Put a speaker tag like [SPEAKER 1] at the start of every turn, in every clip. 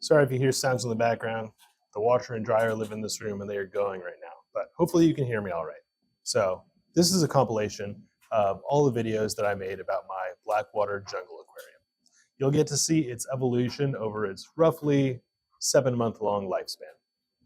[SPEAKER 1] Sorry if you hear sounds in the background. The washer and dryer live in this room and they are going right now, but hopefully you can hear me all right. So this is a compilation of all the videos that I made about my Blackwater Jungle Aquarium. You'll get to see its evolution over its roughly 7-month-long lifespan.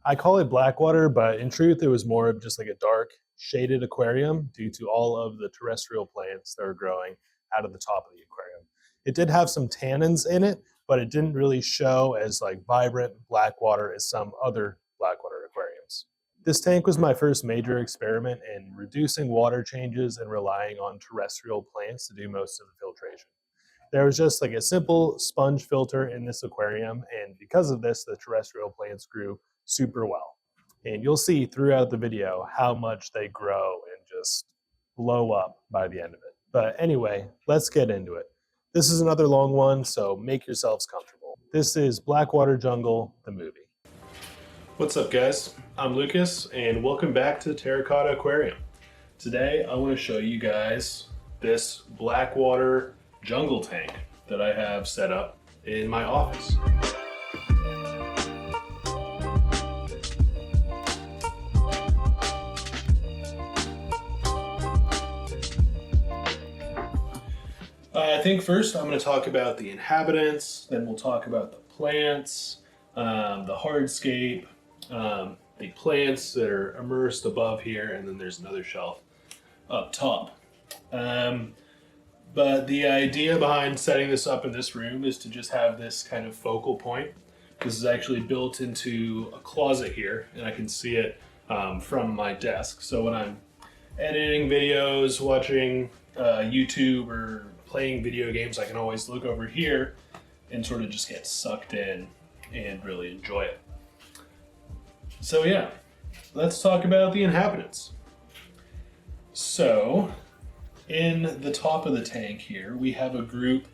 [SPEAKER 1] I call it Blackwater, but in truth it was more of just like a dark, shaded aquarium due to all of the terrestrial plants that are growing out of the top of the aquarium. It did have some tannins in it, but it didn't really show as like vibrant black water as some other Blackwater aquariums. This tank was my first major experiment in reducing water changes and relying on terrestrial plants to do most of the filtration. There was just like a simple sponge filter in this aquarium, and because of this, the terrestrial plants grew super well. And you'll see throughout the video how much they grow and just blow up by the end of it. But anyway, let's get into it. This is another long one, so make yourselves comfortable. This is Blackwater Jungle, the movie. What's up, guys? I'm Lucas, and welcome back to Terracotta Aquarium. Today, I want to show you guys this Blackwater jungle tank that I have set up in my office. I think first I'm going to talk about the inhabitants, then we'll talk about the plants, the hardscape, the plants that are immersed above here, and then there's another shelf up top. But the idea behind setting this up in this room is to just have this kind of focal point. This is actually built into a closet here, and I can see it from my desk. So when I'm editing videos, watching YouTube, or playing video games, I can always look over here and sort of just get sucked in and really enjoy it. So yeah, let's talk about the inhabitants. So in the top of the tank here, we have a group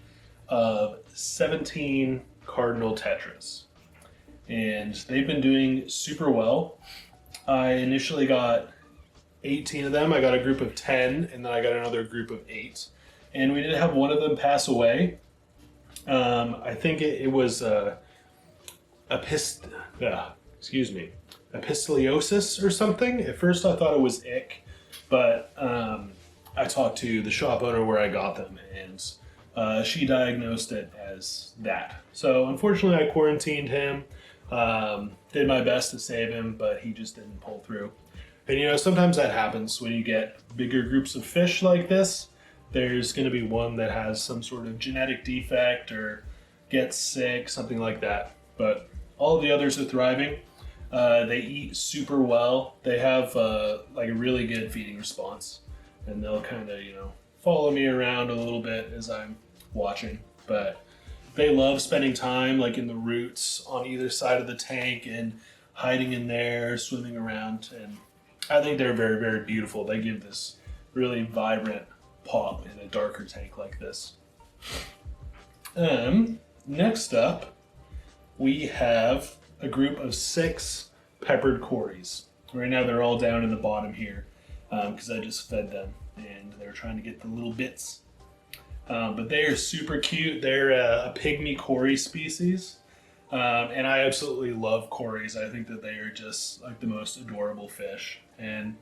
[SPEAKER 1] of 17 cardinal tetras, and they've been doing super well. I initially got 18 of them. I got a group of 10, and then I got another group of 8. And we did have one of them pass away. I think it was epistoliosis or something. At first I thought it was ick, but I talked to the shop owner where I got them, and she diagnosed it as that. So unfortunately I quarantined him, did my best to save him, but he just didn't pull through. And you know, sometimes that happens when you get bigger groups of fish like this. There's going to be one that has some sort of genetic defect or gets sick, something like that. But all of the others are thriving. They eat super well. They have like a really good feeding response, and they'll kind of, you know, follow me around a little bit as I'm watching. But they love spending time like in the roots on either side of the tank and hiding in there, swimming around. And I think they're very, very beautiful. They give this really vibrant pop in a darker tank like this. Next up, we have a group of 6 peppered cories. Right now they're all down in the bottom here because I just fed them and they're trying to get the little bits. But they are super cute. They're a pygmy cory species. And I absolutely love cories. I think that they are just like the most adorable fish. And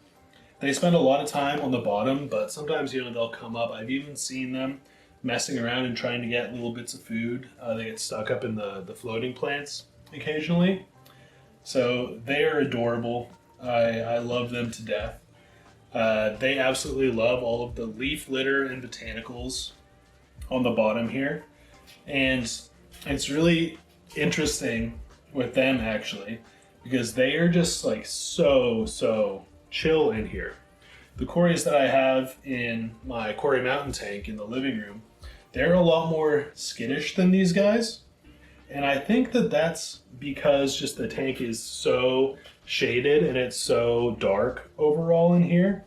[SPEAKER 1] they spend a lot of time on the bottom, but sometimes, you know, they'll come up. I've even seen them messing around and trying to get little bits of food. They get stuck up in the floating plants occasionally. So they are adorable. I love them to death. They absolutely love all of the leaf litter and botanicals on the bottom here. And it's really interesting with them actually, because they are just like so chill in here. The cories that I have in my Quarry Mountain tank in the living room, they're a lot more skittish than these guys. And I think that that's because just the tank is so shaded and it's so dark overall in here.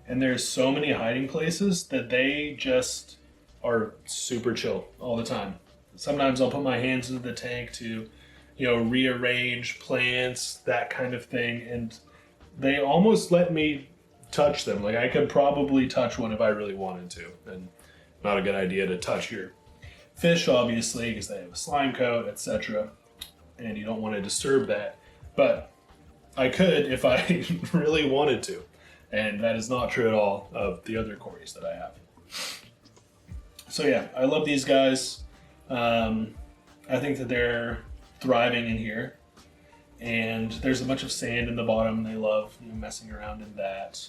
[SPEAKER 1] And there's so many hiding places that they just are super chill all the time. Sometimes I'll put my hands into the tank to, you know, rearrange plants, that kind of thing. And they almost let me touch them. Like I could probably touch one if I really wanted to. And not a good idea to touch your fish, obviously, because they have a slime coat, etc. and you don't want to disturb that. But I could if I really wanted to, and that is not true at all of the other Corys that I have. So yeah, I love these guys. I think that they're thriving in here, and there's a bunch of sand in the bottom. They love messing around in that.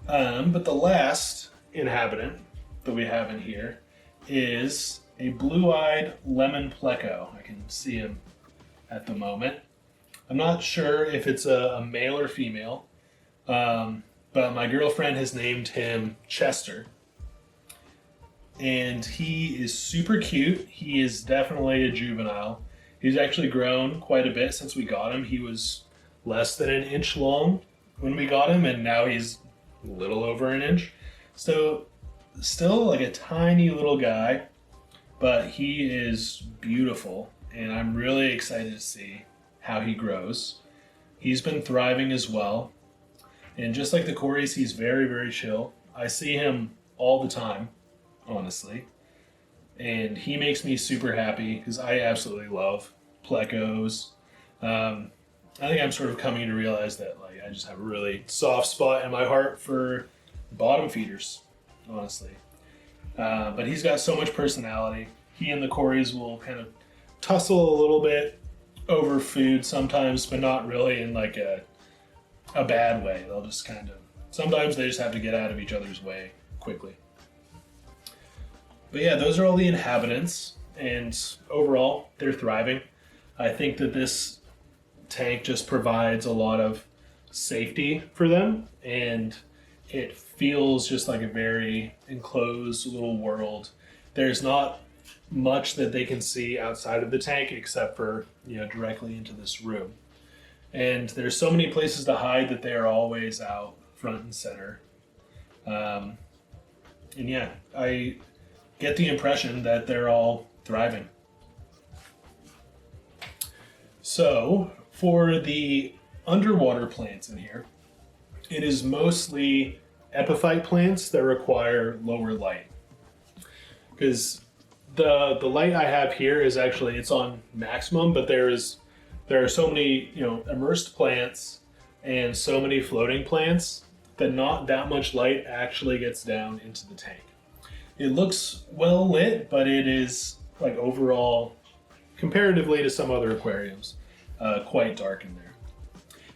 [SPEAKER 1] But the last inhabitant that we have in here is a blue-eyed lemon pleco. I can see him at the moment. I'm not sure if it's a male or female, but my girlfriend has named him Chester. And he is super cute. He is definitely a juvenile. He's actually grown quite a bit since we got him. He was less than an inch long when we got him, and now he's a little over an inch. So still like a tiny little guy, but he is beautiful, and I'm really excited to see how he grows. He's been thriving as well. And just like the Corys, he's very, very chill. I see him all the time, honestly. And he makes me super happy because I absolutely love plecos. I think I'm sort of coming to realize that I just have a really soft spot in my heart for bottom feeders, honestly. But he's got so much personality. He and the Corys will kind of tussle a little bit over food sometimes, but not really in like a bad way. They'll just kind of, sometimes they just have to get out of each other's way quickly. But yeah, those are all the inhabitants, and overall, they're thriving. I think that this tank just provides a lot of safety for them, and it feels just like a very enclosed little world. There's not much that they can see outside of the tank except for, directly into this room. And there's so many places to hide that they are always out front and center. And yeah, I get the impression that they're all thriving. So for the underwater plants in here, it is mostly epiphyte plants that require lower light. Because the light I have here is actually, it's on maximum, but there are so many immersed plants and so many floating plants that not that much light actually gets down into the tank. It looks well lit, but it is like overall, comparatively to some other aquariums, quite dark in there.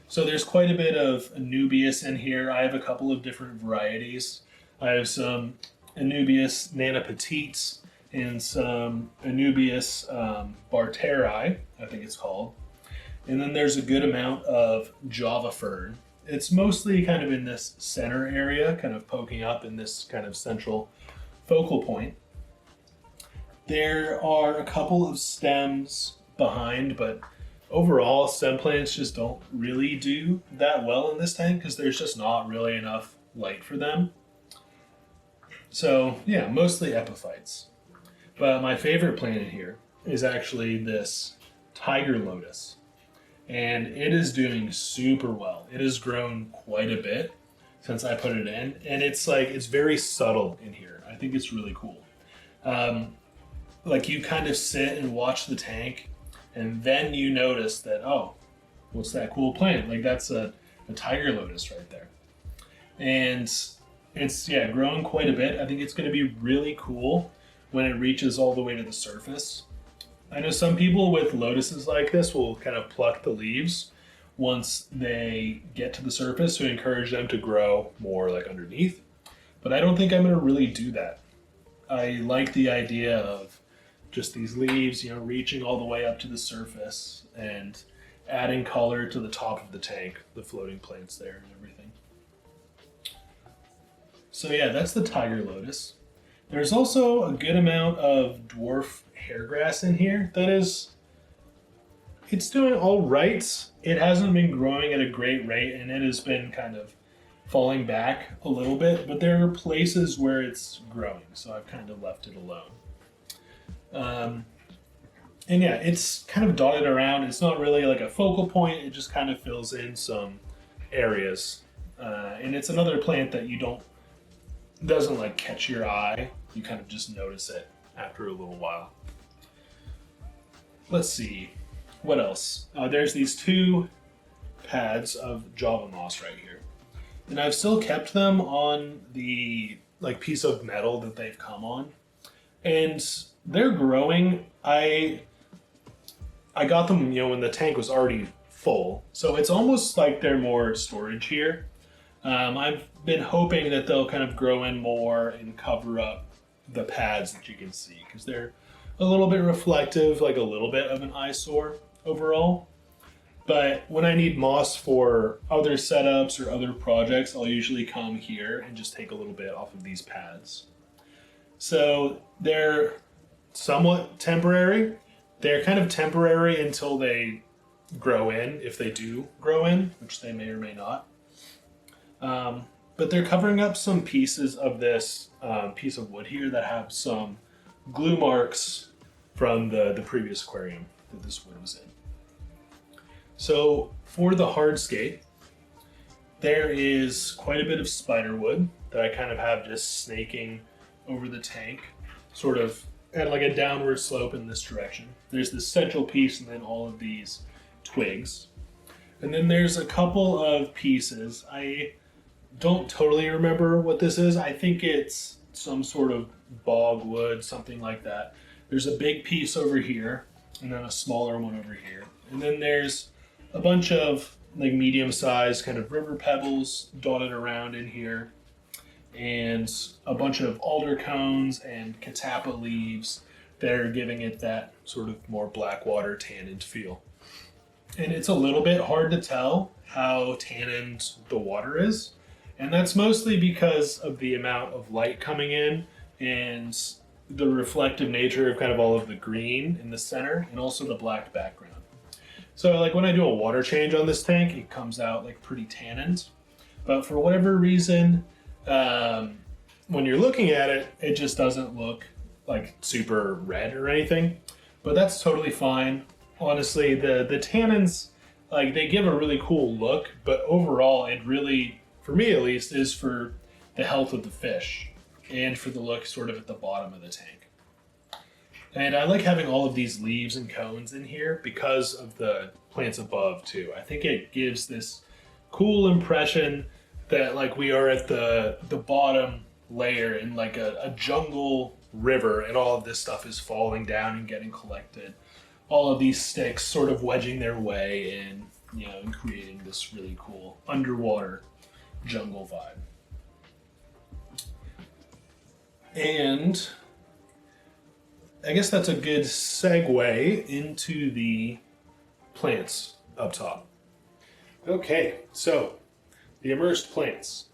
[SPEAKER 1] So there's quite a bit of Anubias in here. I have a couple of different varieties. I have some Anubias nanopetites and some Anubias barteri, I think it's called. And then there's a good amount of Java fern. It's mostly kind of in this center area, kind of poking up in this kind of central focal point. There are a couple of stems behind, but overall stem plants just don't really do that well in this tank because there's just not really enough light for them. So yeah, mostly epiphytes. But my favorite plant in here is actually this tiger lotus. And it is doing super well. It has grown quite a bit since I put it in. And it's very subtle in here. I think it's really cool. You kind of sit and watch the tank, and then you notice that, oh, what's that cool plant? That's a tiger lotus right there. And it's, growing quite a bit. I think it's going to be really cool when it reaches all the way to the surface. I know some people with lotuses like this will kind of pluck the leaves once they get to the surface to encourage them to grow more underneath. But I don't think I'm going to really do that. I like the idea of just these leaves, reaching all the way up to the surface and adding color to the top of the tank, the floating plants there and everything. So yeah, that's the tiger lotus. There's also a good amount of dwarf hairgrass in here it's doing all right. It hasn't been growing at a great rate, and it has been kind of falling back a little bit, but there are places where it's growing, so I've kind of left it alone. And yeah, it's kind of dotted around. It's not really like a focal point. It just kind of fills in some areas. And it's another plant that doesn't catch your eye. You kind of just notice it after a little while. let's see, what else? There's these 2 pads of Java moss right here. And I've still kept them on the like piece of metal that they've come on. And they're growing. I got them, when the tank was already full. So it's almost like they're more storage here. I've been hoping that they'll kind of grow in more and cover up the pads that you can see, because they're a little bit reflective, like a little bit of an eyesore overall. But when I need moss for other setups or other projects, I'll usually come here and just take a little bit off of these pads. So they're somewhat temporary. They're kind of temporary until they grow in, if they do grow in, which they may or may not. But they're covering up some pieces of this piece of wood here that have some glue marks from the previous aquarium that this wood was in. So for the hardscape, there is quite a bit of spider wood that I kind of have just snaking over the tank, sort of at like a downward slope in this direction. There's this central piece and then all of these twigs. And then there's a couple of pieces. I don't totally remember what this is. I think it's some sort of bog wood, something like that. There's a big piece over here and then a smaller one over here. And then there's a bunch of like medium-sized kind of river pebbles dotted around in here, and a bunch of alder cones and catappa leaves that are giving it that sort of more Blackwater tanned feel. And it's a little bit hard to tell how tanned the water is, and that's mostly because of the amount of light coming in and the reflective nature of kind of all of the green in the center and also the black background. So like when I do a water change on this tank, it comes out like pretty tanned. But for whatever reason, when you're looking at it, it just doesn't look like super red or anything. But that's totally fine. Honestly, the tannins, like they give a really cool look, but overall it really, for me at least, is for the health of the fish and for the look sort of at the bottom of the tank. And I like having all of these leaves and cones in here because of the plants above too. I think it gives this cool impression that like we are at the bottom layer in like a jungle river, and all of this stuff is falling down and getting collected. All of these sticks sort of wedging their way in, and creating this really cool underwater jungle vibe. And I guess that's a good segue into the plants up top. Okay, so the immersed plants.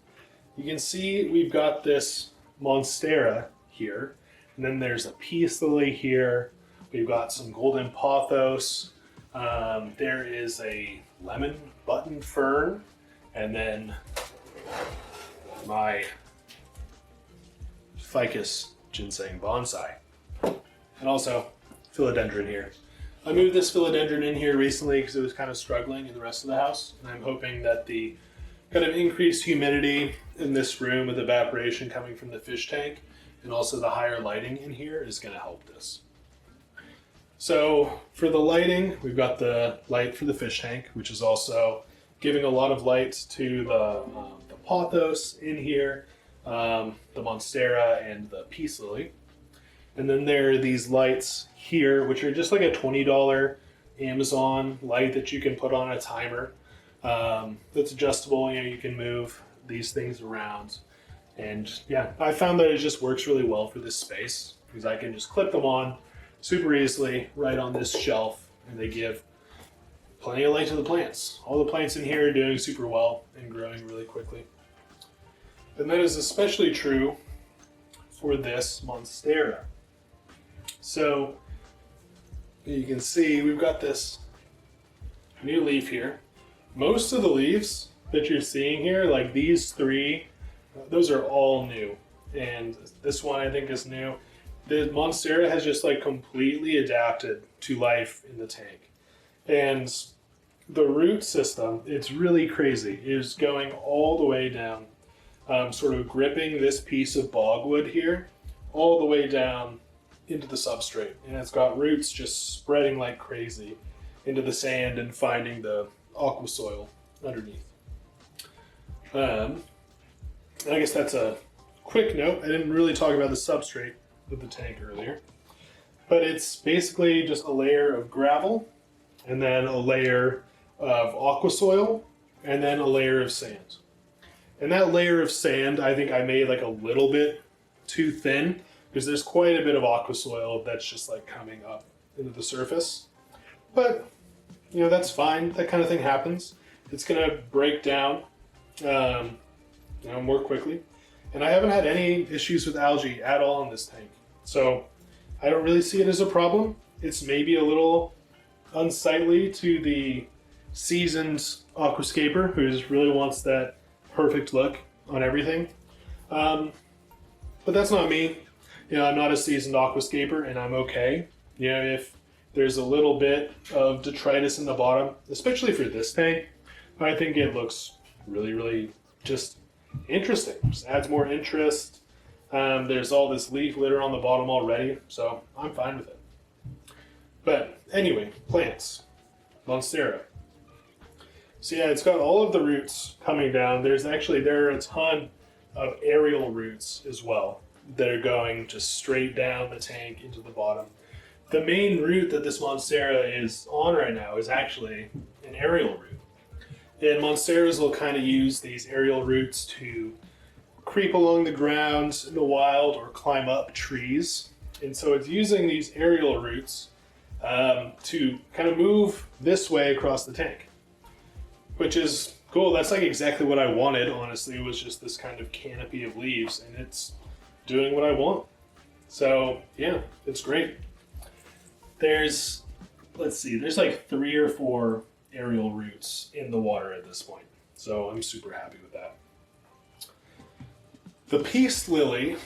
[SPEAKER 1] You can see we've got this monstera here, and then there's a peace lily here. We've got some golden pothos. There is a lemon button fern, and then my ficus ginseng bonsai. And also philodendron here. I moved this philodendron in here recently because it was kind of struggling in the rest of the house, and I'm hoping that the kind of increased humidity in this room with evaporation coming from the fish tank and also the higher lighting in here is going to help this. So for the lighting, we've got the light for the fish tank, which is also giving a lot of light to the pothos in here, the monstera, and the peace lily. And then there are these lights here, which are just like a $20 Amazon light that you can put on a timer. That's adjustable. You can move these things around. And yeah, I found that it just works really well for this space because I can just clip them on super easily right on this shelf, and they give plenty of light to the plants. All the plants in here are doing super well and growing really quickly. And that is especially true for this monstera. So you can see we've got this new leaf here. Most of the leaves that you're seeing here, like these three, those are all new. And this one I think is new. The monstera has just like completely adapted to life in the tank. And the root system, it's really crazy. It is going all the way down, sort of gripping this piece of bogwood here, all the way down into the substrate, and it's got roots just spreading like crazy into the sand and finding the aqua soil underneath. I guess that's a quick note. I didn't really talk about the substrate of the tank earlier, but it's basically just a layer of gravel, and then a layer of aqua soil, and then a layer of sand. And that layer of sand, I think I made like a little bit too thin, because there's quite a bit of aqua soil that's just like coming up into the surface. But, you know, that's fine. That kind of thing happens. It's going to break down more quickly. And I haven't had any issues with algae at all in this tank. So I don't really see it as a problem. It's maybe a little unsightly to the seasoned aquascaper who just really wants that perfect look on everything. But that's not me. You know, I'm not a seasoned aquascaper, and I'm okay. You know, if there's a little bit of detritus in the bottom, especially for this tank, I think it looks really, really just interesting. Just adds more interest. There's all this leaf litter on the bottom already, so I'm fine with it. But anyway, plants. Monstera. So yeah, it's got all of the roots coming down. There are a ton of aerial roots as well that are going just straight down the tank into the bottom. The main root that this Monstera is on right now is actually an aerial root. And Monsteras will kind of use these aerial roots to creep along the ground in the wild or climb up trees. And so it's using these aerial roots to kind of move this way across the tank, which is cool. That's like exactly what I wanted, honestly. It was just this kind of canopy of leaves, and it's doing what I want. So yeah, it's great. There's like 3 or 4 aerial roots in the water at this point. So I'm super happy with that. The peace lily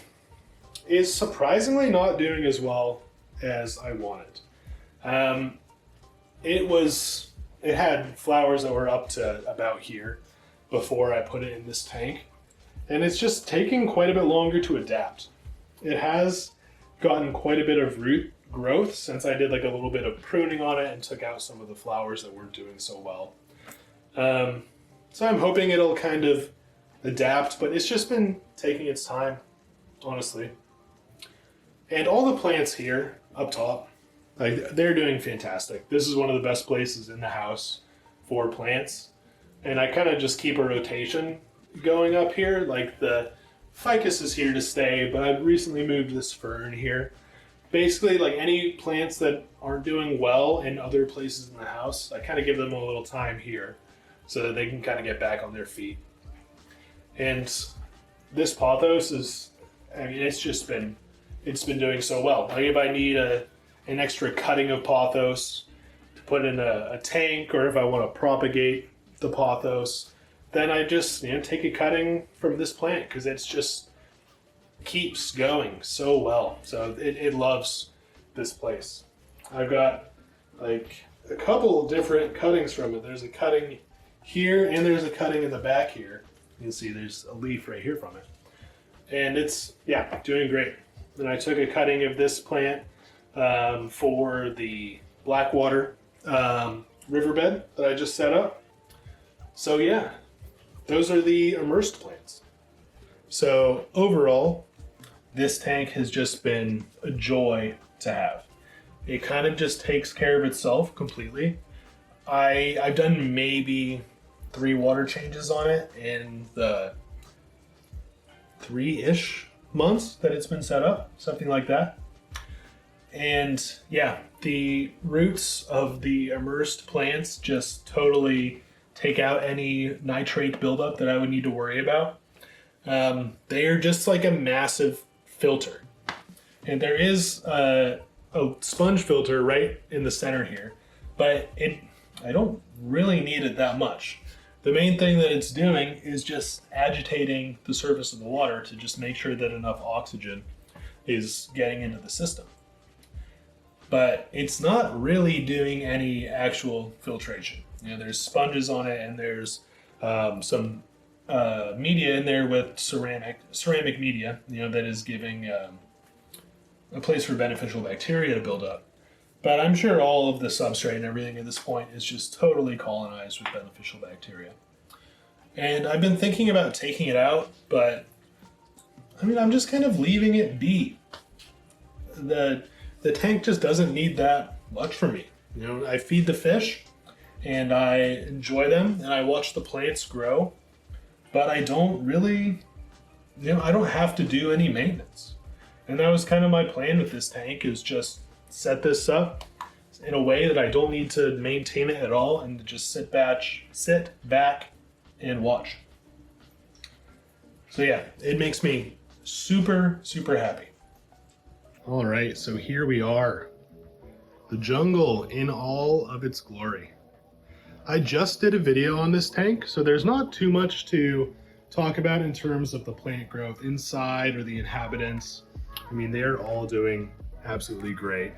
[SPEAKER 1] is surprisingly not doing as well as I wanted. It had flowers that were up to about here before I put it in this tank, and it's just taking quite a bit longer to adapt. It has gotten quite a bit of root growth since I did like a little bit of pruning on it and took out some of the flowers that weren't doing so well. So I'm hoping it'll kind of adapt, but it's just been taking its time, honestly. And all the plants here up top, like, they're doing fantastic. This is one of the best places in the house for plants. And I kind of just keep a rotation going up here. Like, the ficus is here to stay, but I've recently moved this fern here. Basically, like, any plants that aren't doing well in other places in the house, I kind of give them a little time here so that they can kind of get back on their feet. And this pothos it's been doing so well. Like, if I need an extra cutting of pothos to put in a tank, or if I want to propagate the pothos, then I just take a cutting from this plant, because it's just keeps going so well. So it loves this place. I've got like a couple different cuttings from it. There's a cutting here, and there's a cutting in the back here. You can see there's a leaf right here from it. And it's, doing great. And I took a cutting of this plant for the Blackwater riverbed that I just set up. So yeah, those are the immersed plants. So overall, this tank has just been a joy to have. It kind of just takes care of itself completely. I've done maybe 3 water changes on it in the 3-ish months that it's been set up, something like that. And yeah, the roots of the immersed plants just totally take out any nitrate buildup that I would need to worry about. They are just like a massive filter. And there is a sponge filter right in the center here, but I don't really need it that much. The main thing that it's doing is just agitating the surface of the water to just make sure that enough oxygen is getting into the system. But it's not really doing any actual filtration. There's sponges on it, and there's some media in there with ceramic media, that is giving a place for beneficial bacteria to build up. But I'm sure all of the substrate and everything at this point is just totally colonized with beneficial bacteria. And I've been thinking about taking it out, but I mean, I'm just kind of leaving it be. The tank just doesn't need that much for me. You know, I feed the fish and I enjoy them and I watch the plants grow, but I don't really, I don't have to do any maintenance. And that was kind of my plan with this tank, is just set this up in a way that I don't need to maintain it at all and just sit back and watch. So yeah, it makes me super, super happy. All right, so here we are. The jungle in all of its glory. I just did a video on this tank, so there's not too much to talk about in terms of the plant growth inside or the inhabitants. I mean, they're all doing absolutely great.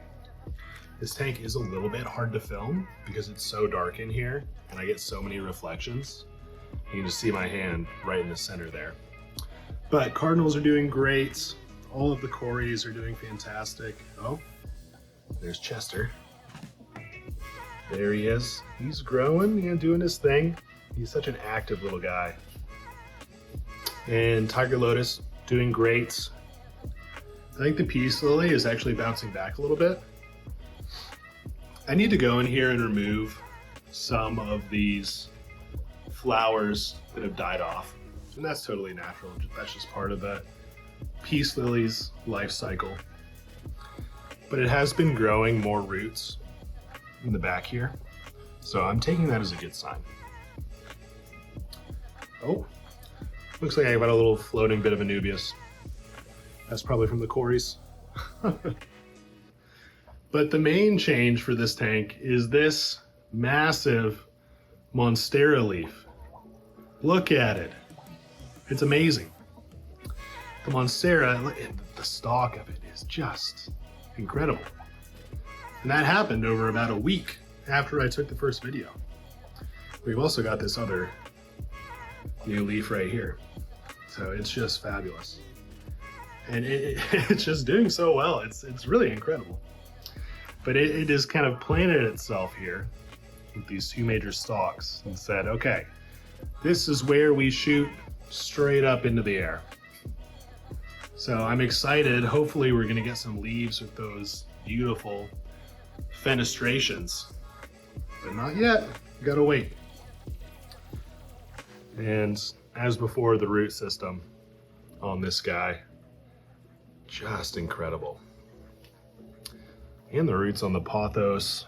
[SPEAKER 1] This tank is a little bit hard to film because it's so dark in here and I get so many reflections. You can just see my hand right in the center there. But cardinals are doing great. All of the cories are doing fantastic. Oh, there's Chester. There he is. He's growing, doing his thing. He's such an active little guy. And Tiger Lotus doing great. I think the peace lily is actually bouncing back a little bit. I need to go in here and remove some of these flowers that have died off. And that's totally natural. That's just part of the peace lily's life cycle. But it has been growing more roots in the back here. So I'm taking that as a good sign. Oh, looks like I got a little floating bit of Anubias. That's probably from the cories. But the main change for this tank is this massive Monstera leaf. Look at it. It's amazing. The Monstera, the stalk of it is just incredible. And that happened over about a week after I took the first video. We've also got this other new leaf right here. So it's just fabulous. And it's just doing so well. It's really incredible. But it has kind of planted itself here with these two major stalks and said, okay, this is where we shoot straight up into the air. So I'm excited. Hopefully we're gonna get some leaves with those beautiful fenestrations, but not yet. We gotta wait. And as before, the root system on this guy, just incredible. And the roots on the pothos,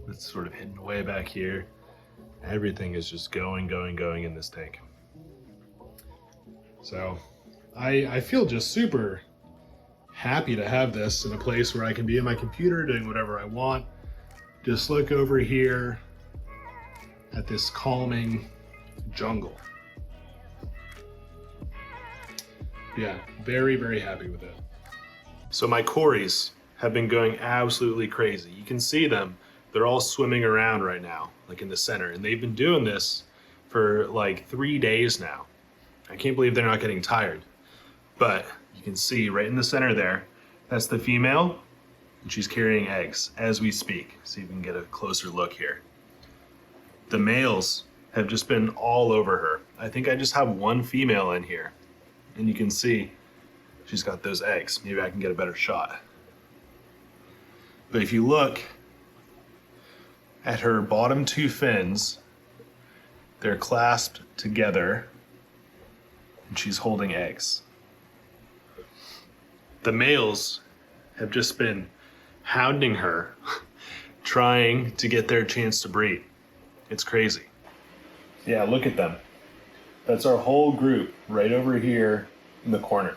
[SPEAKER 1] it's sort of hidden away back here. Everything is just going in this tank. So I feel just super happy to have this in a place where I can be at my computer doing whatever I want. Just look over here at this calming jungle. Yeah, very, very happy with it. So my cories have been going absolutely crazy. You can see them. They're all swimming around right now, like in the center. And they've been doing this for like 3 days now. I can't believe they're not getting tired. But you can see right in the center there, that's the female, and she's carrying eggs as we speak. See if we can get a closer look here. The males have just been all over her. I think I just have one female in here. And you can see she's got those eggs. Maybe I can get a better shot. But if you look at her bottom two fins, they're clasped together and she's holding eggs. The males have just been hounding her, trying to get their chance to breed. It's crazy. Yeah, look at them. That's our whole group right over here in the corner.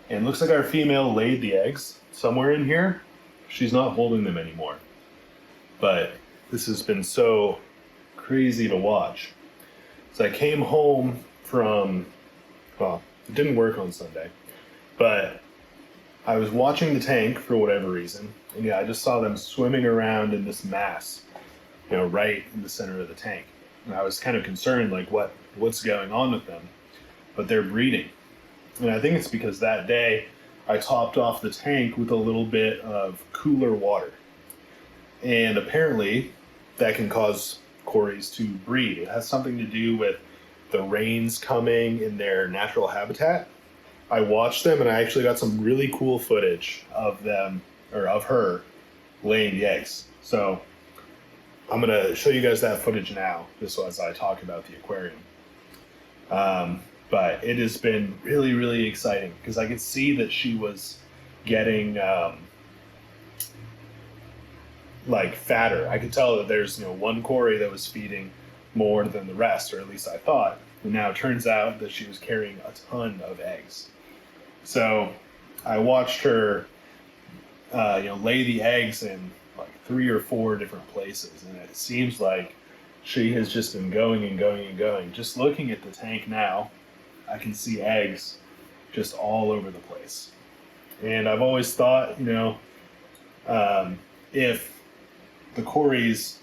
[SPEAKER 1] And it looks like our female laid the eggs somewhere in here. She's not holding them anymore. But this has been so crazy to watch. So I came home from, well, it didn't work on Sunday, but I was watching the tank for whatever reason. And yeah, I just saw them swimming around in this mass, right in the center of the tank. And I was kind of concerned, like what's going on with them, but they're breeding. And I think it's because that day I topped off the tank with a little bit of cooler water. And apparently, that can cause cories to breed. It has something to do with the rains coming in their natural habitat. I watched them and I actually got some really cool footage of them, or of her, laying the eggs. So I'm going to show you guys that footage now, just as I talk about the aquarium. But it has been really, really exciting because I could see that she was getting like fatter. I could tell that there's one Cory that was feeding more than the rest, or at least I thought. And now it turns out that she was carrying a ton of eggs. So I watched her, lay the eggs in like 3 or 4 different places, and it seems like she has just been going and going and going. Just looking at the tank now, I can see eggs just all over the place. And I've always thought, if the Corys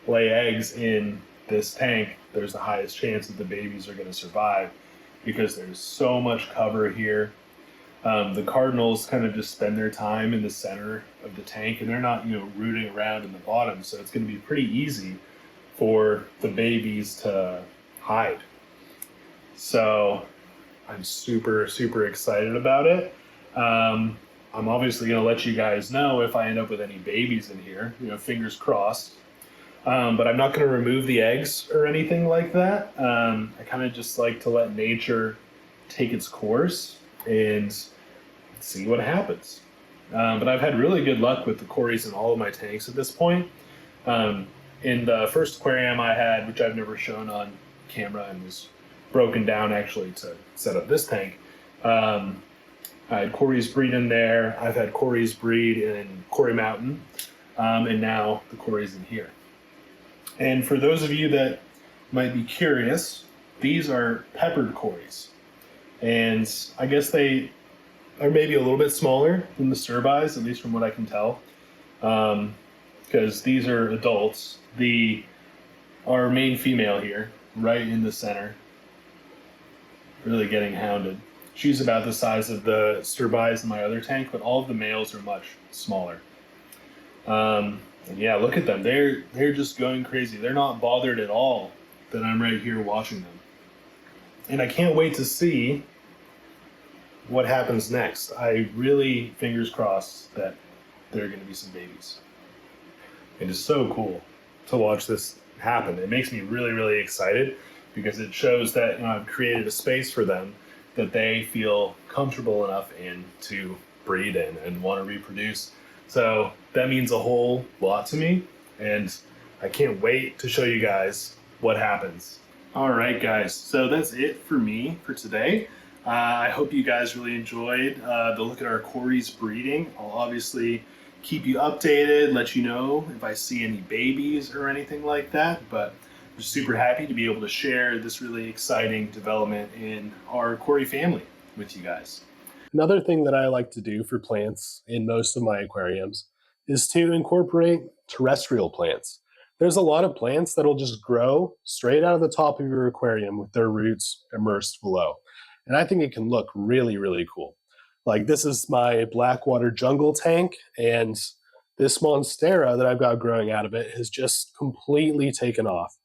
[SPEAKER 1] lay eggs in this tank, there's the highest chance that the babies are going to survive because there's so much cover here. The cardinals kind of just spend their time in the center of the tank, and they're not, rooting around in the bottom. So it's going to be pretty easy for the babies to hide. So I'm super, super excited about it. I'm obviously going to let you guys know if I end up with any babies in here, fingers crossed. But I'm not going to remove the eggs or anything like that. I kind of just like to let nature take its course and see what happens. But I've had really good luck with the Corys in all of my tanks at this point. In the first aquarium I had, which I've never shown on camera and was broken down actually to set up this tank, I had Corys breed in there. I've had Corys breed in Cory Mountain, and now the Corys in here. And for those of you that might be curious, these are peppered Corys. And I guess they are maybe a little bit smaller than the Sturbis, at least from what I can tell, because these are adults. Our main female here, right in the center, really getting hounded. She's about the size of the Sturbis in my other tank, but all of the males are much smaller. And yeah, look at them. They're just going crazy. They're not bothered at all that I'm right here watching them. And I can't wait to see what happens next. I really, fingers crossed, that there are going to be some babies. It is so cool to watch this happen. It makes me really, really excited because it shows that I've created a space for them that they feel comfortable enough in to breed in and want to reproduce. So that means a whole lot to me, and I can't wait to show you guys what happens. All right, guys, so that's it for me for today. I hope you guys really enjoyed the look at our Corys breeding. I'll obviously keep you updated, let you know if I see any babies or anything like that, but I'm super happy to be able to share this really exciting development in our Cory family with you guys. Another thing that I like to do for plants in most of my aquariums is to incorporate terrestrial plants. There's a lot of plants that'll just grow straight out of the top of your aquarium with their roots immersed below. And I think it can look really, really cool. Like this is my Blackwater Jungle tank, and this Monstera that I've got growing out of it has just completely taken off.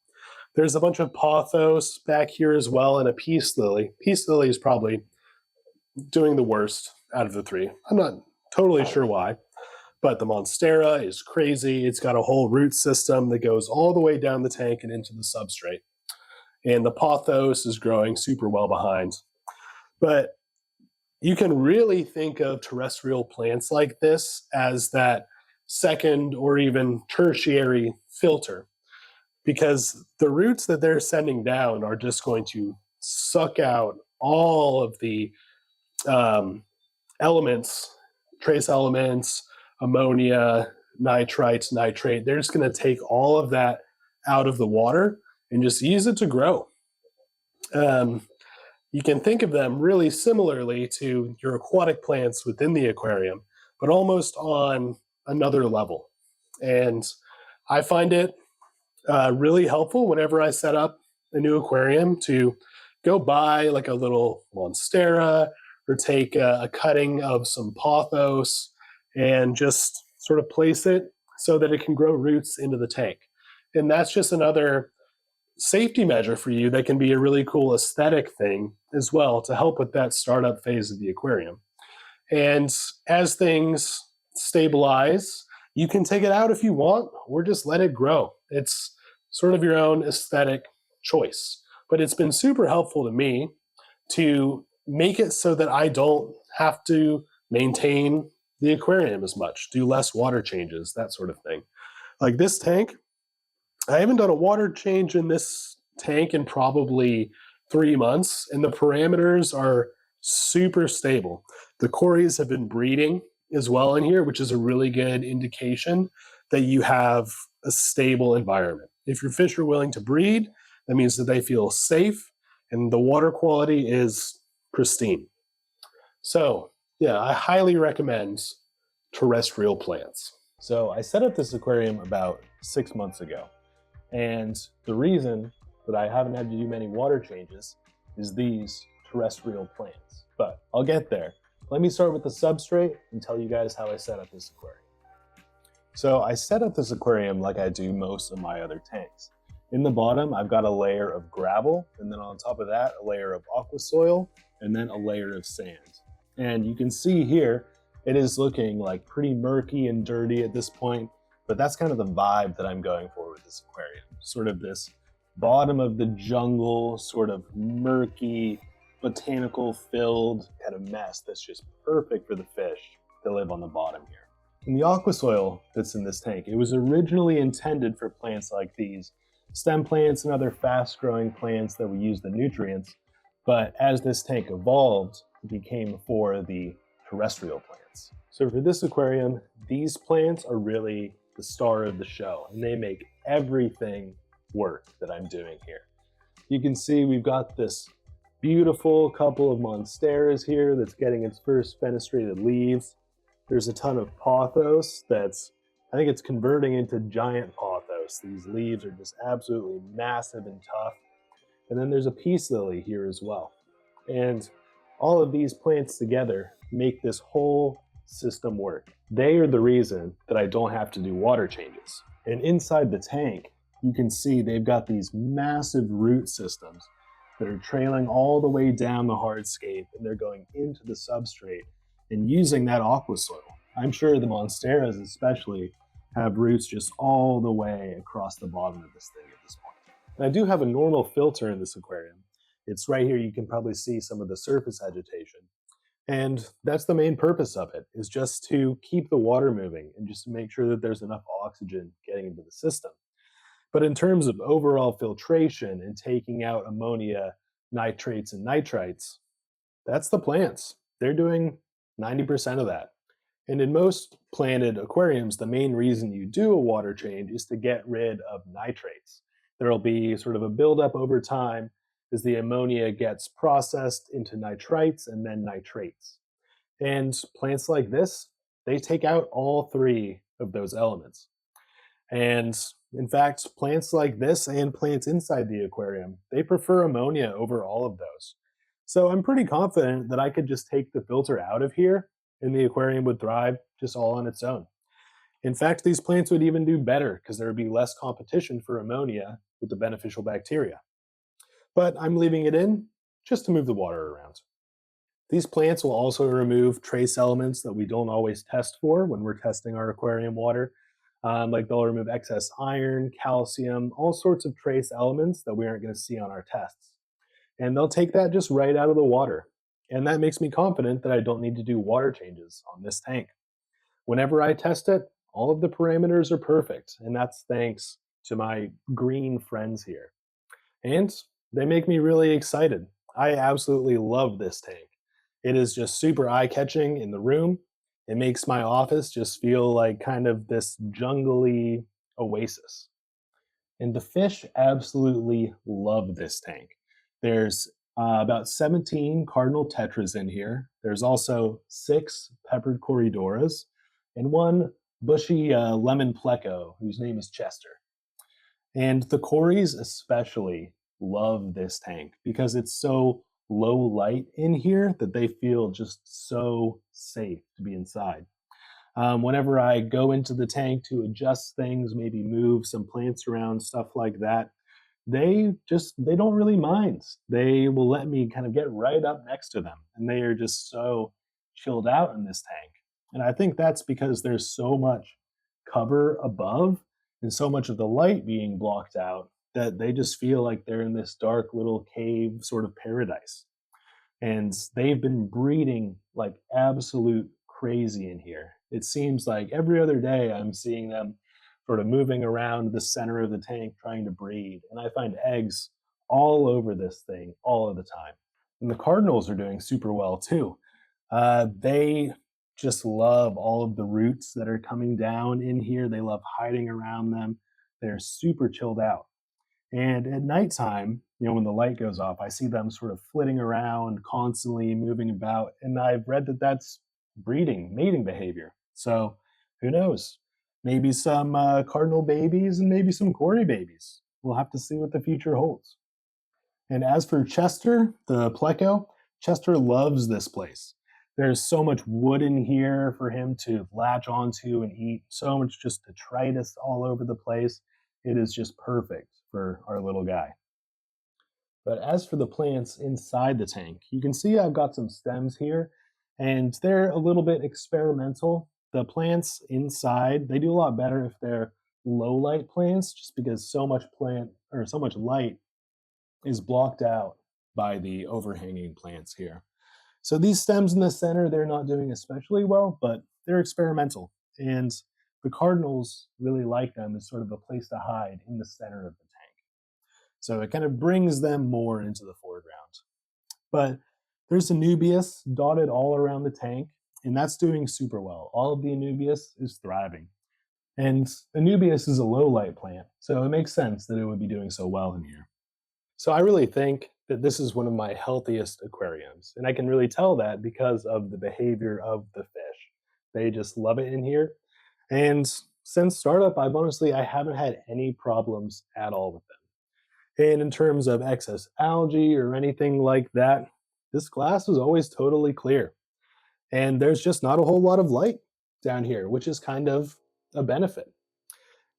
[SPEAKER 1] There's a bunch of pothos back here as well, and a peace lily. Peace lily is probably doing the worst out of the three. I'm not totally sure why, but the Monstera is crazy. It's got a whole root system that goes all the way down the tank and into the substrate. And the pothos is growing super well behind. But you can really think of terrestrial plants like this as that second or even tertiary filter, because the roots that they're sending down are just going to suck out all of the elements, trace elements, ammonia, nitrites, nitrate. They're just going to take all of that out of the water and just use it to grow. You can think of them really similarly to your aquatic plants within the aquarium, but almost on another level. And I find it really helpful whenever I set up a new aquarium to go buy like a little Monstera
[SPEAKER 2] or take a cutting of some pothos and just sort of place it so that it can grow roots into the tank. And that's just another safety measure for you that can be a really cool aesthetic thing as well to help with that startup phase of the aquarium. And as things stabilize, you can take it out if you want or just let it grow. It's sort of your own aesthetic choice. But it's been super helpful to me to make it so that I don't have to maintain the aquarium as much, do less water changes, that sort of thing. Like this tank, I haven't done a water change in this tank in probably 3 months, and the parameters are super stable. The cories have been breeding as well in here, which is a really good indication that you have a stable environment. If your fish are willing to breed, that means that they feel safe and the water quality is pristine. So, yeah, I highly recommend terrestrial plants. So I set up this aquarium about 6 months ago. And the reason that I haven't had to do many water changes is these terrestrial plants. But I'll get there. Let me start with the substrate and tell you guys how I set up this aquarium. So I set up this aquarium like I do most of my other tanks. In the bottom, I've got a layer of gravel, and then on top of that, a layer of aqua soil, and then a layer of sand. And you can see here, it is looking like pretty murky and dirty at this point, but that's kind of the vibe that I'm going for with this aquarium. Sort of this bottom of the jungle, sort of murky, botanical filled kind of mess that's just perfect for the fish that live on the bottom here. And the aqua soil that's in this tank, it was originally intended for plants like these, stem plants and other fast growing plants that would use the nutrients. But as this tank evolved, it became for the terrestrial plants. So for this aquarium, these plants are really the star of the show, and they make everything work that I'm doing here. You can see we've got this beautiful couple of monsteras here that's getting its first fenestrated leaves. There's a ton of pothos I think it's converting into giant pothos. These leaves are just absolutely massive and tough. And then there's a peace lily here as well. And all of these plants together make this whole system work. They are the reason that I don't have to do water changes. And inside the tank, you can see they've got these massive root systems that are trailing all the way down the hardscape, and they're going into the substrate and using that aqua soil. I'm sure the monsteras especially have roots just all the way across the bottom of this thing at this point. And I do have a normal filter in this aquarium. It's right here. You can probably see some of the surface vegetation. And that's the main purpose of it, is just to keep the water moving and just to make sure that there's enough oxygen getting into the system. But in terms of overall filtration and taking out ammonia, nitrates, and nitrites, that's the plants. They're doing 90% of that. And in most planted aquariums, the main reason you do a water change is to get rid of nitrates. There'll be sort of a buildup over time as the ammonia gets processed into nitrites and then nitrates. And plants like this, they take out all three of those elements. And in fact, plants like this and plants inside the aquarium, they prefer ammonia over all of those. So I'm pretty confident that I could just take the filter out of here and the aquarium would thrive just all on its own. In fact, these plants would even do better because there would be less competition for ammonia with the beneficial bacteria. But I'm leaving it in just to move the water around. These plants will also remove trace elements that we don't always test for when we're testing our aquarium water. Like they'll remove excess iron, calcium, all sorts of trace elements that we aren't going to see on our tests. And they'll take that just right out of the water. And that makes me confident that I don't need to do water changes on this tank. Whenever I test it, all of the parameters are perfect. And that's thanks to my green friends here. And they make me really excited. I absolutely love this tank. It is just super eye-catching in the room. It makes my office just feel like kind of this jungly oasis. And the fish absolutely love this tank. There's about 17 cardinal tetras in here. There's also 6 peppered Corydoras and 1 bushy lemon pleco, whose name is Chester. And the cories especially love this tank because it's so low light in here that they feel just so safe to be inside. Whenever I go into the tank to adjust things, maybe move some plants around, stuff like that, they don't really mind. They will let me kind of get right up next to them, and they are just so chilled out in this tank. And I think that's because there's so much cover above and so much of the light being blocked out that they just feel like they're in this dark little cave sort of paradise. And they've been breeding like absolute crazy in here. It seems like every other day I'm seeing them sort of moving around the center of the tank trying to breed. And I find eggs all over this thing all of the time. And the cardinals are doing super well too. They just love all of the roots that are coming down in here. They love hiding around them. They're super chilled out. And at nighttime, when the light goes off, I see them sort of flitting around, constantly moving about. And I've read that that's breeding, mating behavior. So who knows? Maybe some cardinal babies and maybe some Cory babies. We'll have to see what the future holds. And as for Chester, the pleco, Chester loves this place. There's so much wood in here for him to latch onto and eat, so much just detritus all over the place. It is just perfect for our little guy. But as for the plants inside the tank, you can see I've got some stems here, and they're a little bit experimental. The plants inside, they do a lot better if they're low light plants, just because so much light is blocked out by the overhanging plants here. So these stems in the center, they're not doing especially well, but they're experimental. And the cardinals really like them as sort of a place to hide in the center of the tank. So it kind of brings them more into the foreground. But there's Anubias dotted all around the tank, and that's doing super well. All of the Anubias is thriving. And Anubias is a low light plant, so it makes sense that it would be doing so well in here. So I really think that this is one of my healthiest aquariums, and I can really tell that because of the behavior of the fish. They just love it in here. And since startup, I haven't had any problems at all with them. And in terms of excess algae or anything like that, this glass is always totally clear. And there's just not a whole lot of light down here, which is kind of a benefit.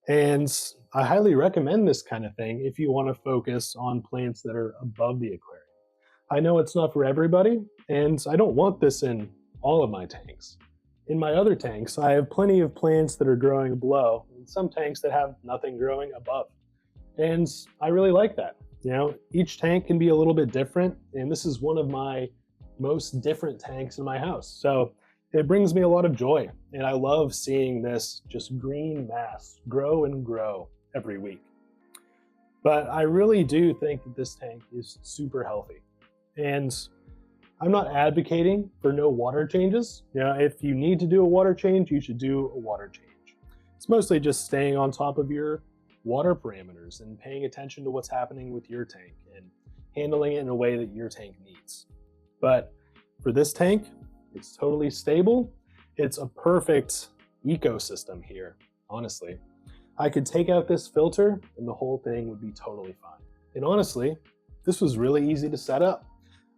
[SPEAKER 2] And I highly recommend this kind of thing if you want to focus on plants that are above the aquarium. I know it's not for everybody, and I don't want this in all of my tanks. In my other tanks, I have plenty of plants that are growing below, and some tanks that have nothing growing above. And I really like that. Each tank can be a little bit different, and this is one of my most different tanks in my house. So it brings me a lot of joy, and I love seeing this just green mass grow and grow every week. But I really do think that this tank is super healthy. And I'm not advocating for no water changes. If you need to do a water change, you should do a water change. It's mostly just staying on top of your water parameters and paying attention to what's happening with your tank and handling it in a way that your tank needs. But for this tank, it's totally stable. It's a perfect ecosystem here, honestly. I could take out this filter and the whole thing would be totally fine. And honestly, this was really easy to set up.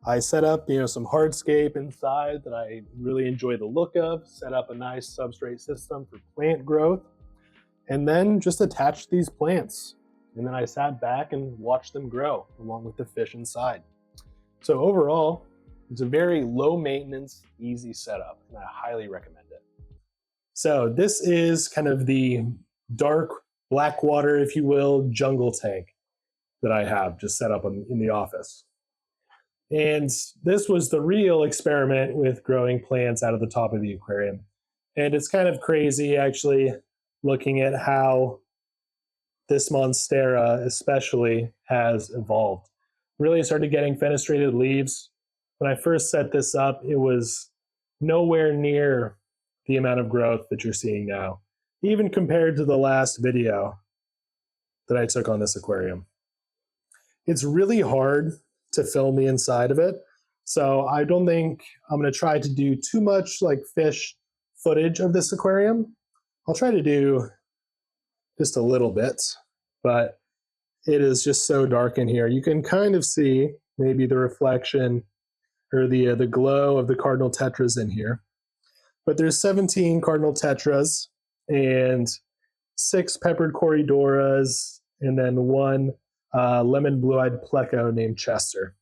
[SPEAKER 2] I set up, some hardscape inside that I really enjoy the look of, set up a nice substrate system for plant growth, and then just attached these plants. And then I sat back and watched them grow along with the fish inside. So overall, it's a very low maintenance, easy setup, and I highly recommend it. So this is kind of the dark Blackwater, if you will, jungle tank that I have just set up in the office. And this was the real experiment with growing plants out of the top of the aquarium. And it's kind of crazy, actually, looking at how this Monstera especially has evolved. Really started getting fenestrated leaves. When I first set this up, it was nowhere near the amount of growth that you're seeing now, even compared to the last video that I took on this aquarium. It's really hard to film the inside of it, so I don't think I'm going to try to do too much like fish footage of this aquarium. I'll try to do just a little bit, but it is just so dark in here. You can kind of see maybe the reflection or the glow of the cardinal tetras in here. But there's 17 cardinal tetras and 6 peppered Corydoras, and then 1 lemon blue-eyed pleco named Chester.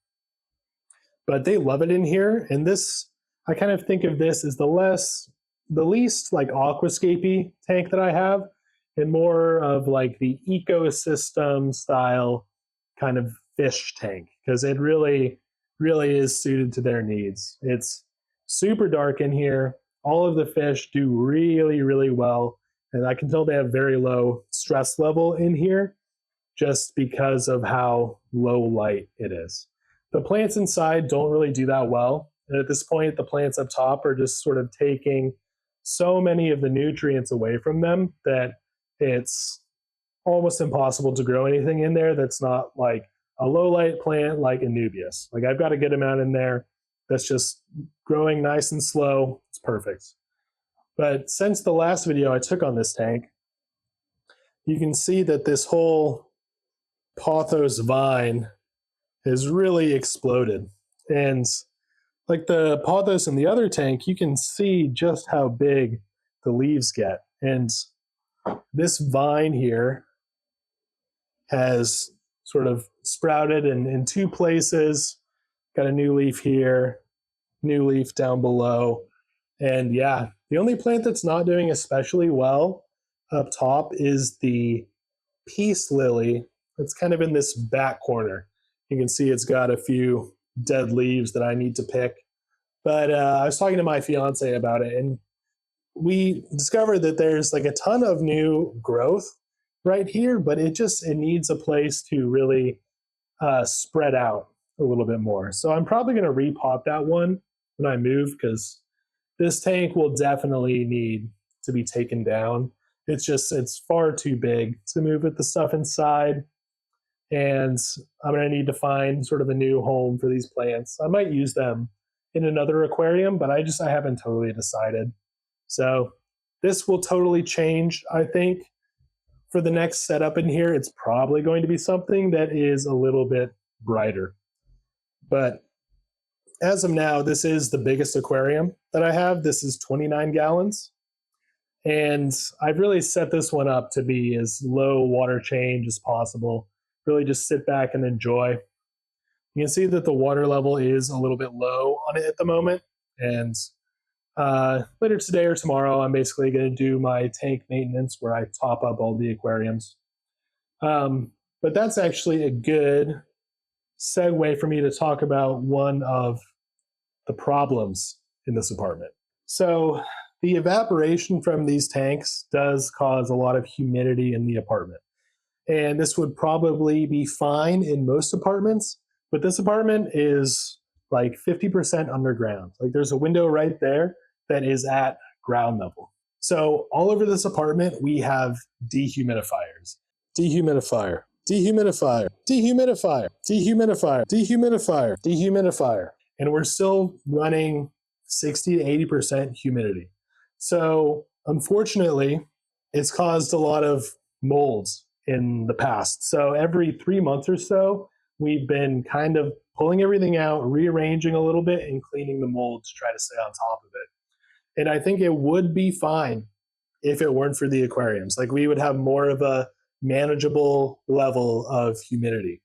[SPEAKER 2] But they love it in here, and this, I kind of think of this as the least like aquascapey tank that I have, and more of like the ecosystem style kind of fish tank, because it really is suited to their needs. It's super dark in here. All of the fish do really well, and I can tell they have very low stress level in here just because of how low light it is. The plants inside don't really do that well, and at this point the plants up top are just sort of taking so many of the nutrients away from them that it's almost impossible to grow anything in there that's not like a low light plant like Anubias. Like I've got to get them out in there that's just growing nice and slow. It's perfect. But since the last video I took on this tank, you can see that this whole pothos vine has really exploded. And like the pothos in the other tank, you can see just how big the leaves get. And this vine here has sort of sprouted in 2 places. Got a new leaf here, new leaf down below. And yeah, the only plant that's not doing especially well up top is the peace lily. It's kind of in this back corner. You can see it's got a few dead leaves that I need to pick. But I was talking to my fiance about it, and we discovered that there's like a ton of new growth right here, but it needs a place to really spread out a little bit more. So I'm probably going to repot that one when I move, because this tank will definitely need to be taken down. It's far too big to move with the stuff inside, and I'm going to need to find sort of a new home for these plants. I might use them in another aquarium, but I haven't totally decided. So this will totally change, I think. For the next setup in here, it's probably going to be something that is a little bit brighter. But as of now, this is the biggest aquarium that I have. This is 29 gallons. And I've really set this one up to be as low water change as possible. Really just sit back and enjoy. You can see that the water level is a little bit low on it at the moment. And later today or tomorrow, I'm basically going to do my tank maintenance where I top up all the aquariums. But that's actually a good segue for me to talk about one of the problems in this apartment. So the evaporation from these tanks does cause a lot of humidity in the apartment. And this would probably be fine in most apartments, but this apartment is like 50% underground. Like there's a window right there that is at ground level. So all over this apartment, we have dehumidifiers. Dehumidifier, dehumidifier, dehumidifier, dehumidifier, dehumidifier, dehumidifier. And we're still running 60 to 80% humidity. So unfortunately, it's caused a lot of molds in the past. So every 3 months or so, we've been kind of pulling everything out, rearranging a little bit, and cleaning the mold to try to stay on top of it. And I think it would be fine if it weren't for the aquariums. Like we would have more of a manageable level of humidity.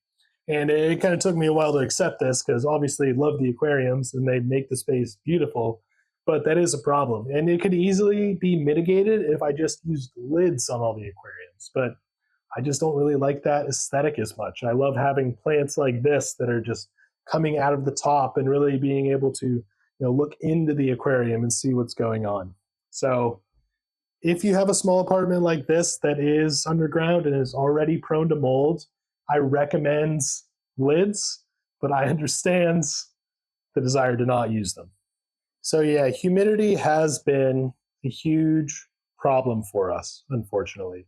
[SPEAKER 2] And it kind of took me a while to accept this, because obviously I love the aquariums and they make the space beautiful, but that is a problem. And it could easily be mitigated if I just used lids on all the aquariums. But I just don't really like that aesthetic as much. I love having plants like this that are just coming out of the top and really being able to look into the aquarium and see what's going on. So if you have a small apartment like this that is underground and is already prone to mold, I recommend lids, but I understand the desire to not use them. So yeah, humidity has been a huge problem for us, unfortunately.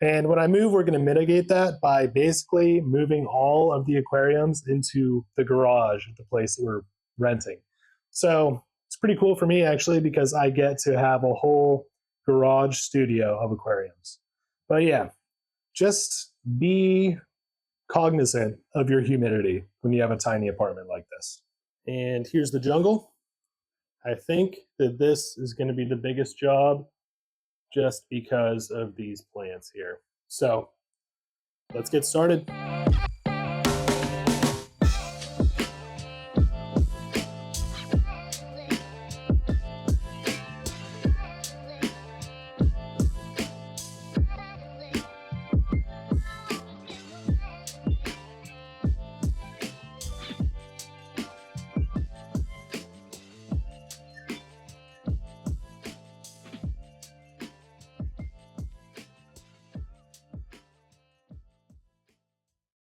[SPEAKER 2] And when I move, we're going to mitigate that by basically moving all of the aquariums into the garage at the place that we're renting. So it's pretty cool for me, actually, because I get to have a whole garage studio of aquariums. But yeah, just be cognizant of your humidity when you have a tiny apartment like this. And here's the jungle. I think that this is going to be the biggest job just because of these plants here. So let's get started.